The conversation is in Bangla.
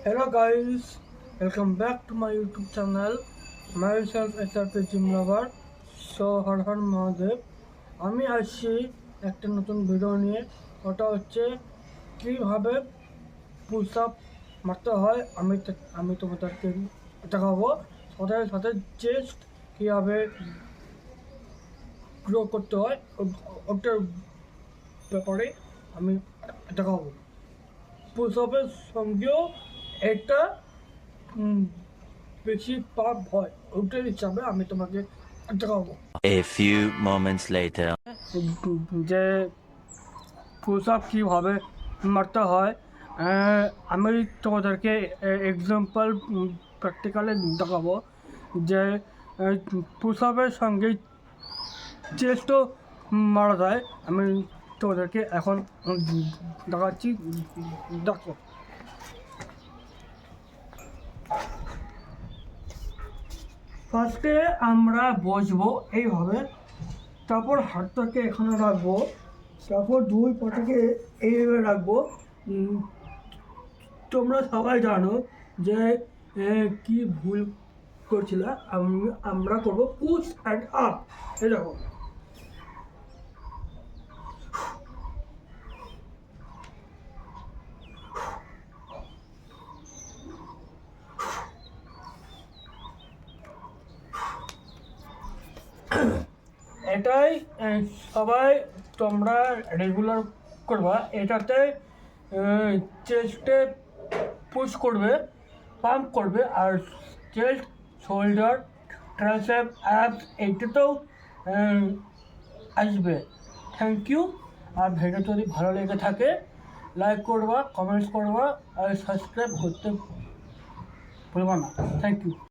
Hello guys, welcome back to my YouTube channel. Myself SRP Gym Lover. So Har Har Mahadev. আমি আসছি একটা নতুন ভিডিও নিয়ে। ওটা হচ্ছে কীভাবে পুশ আপ মারতে হয়। আমি তোমাদেরকে দেখাবো। সাথে সাথে চেস্ট কীভাবে গ্রো করতে হয় ওটার ব্যাপারে আমি দেখাবো। পুশ আপের সঙ্গেও একটা বেশি পাপ হয়, ওটার হিসাবে আমি তোমাকে দেখাবো। A few moments later. যে পুশ আপ কীভাবে মারতে হয় আমি তোমাদেরকে এক্সাম্পল প্র্যাকটিক্যালে দেখাবো। যে পুশ আপের সঙ্গে চেস্টও মারা যায়। আমি তোমাদেরকে এখন দেখাচ্ছি, দেখো। ফার্স্টে আমরা বসবো এইভাবে, তারপর হাতটাকে এখানে রাখবো, তারপর দুই পাটাকে এইভাবে রাখবো। তোমরা সবাই জানো যে কি ভুল করছিল। আমরা করবো পুশ অ্যান্ড আপ। এই দেখো, এটাই সবাই তোমরা রেগুলার করবা। এটাতে চেস্টে পুশ করবে, পাম্প করবে, আর চেস্ট, শোল্ডার, ট্রাইসেপ, অ্যাপস এইটাতেও আসবে। Thank you. আর ভিডিও যদি ভালো লেগে থাকে লাইক করবা, কমেন্টস করবা আর সাবস্ক্রাইব করতে ভুলবা না। Thank you.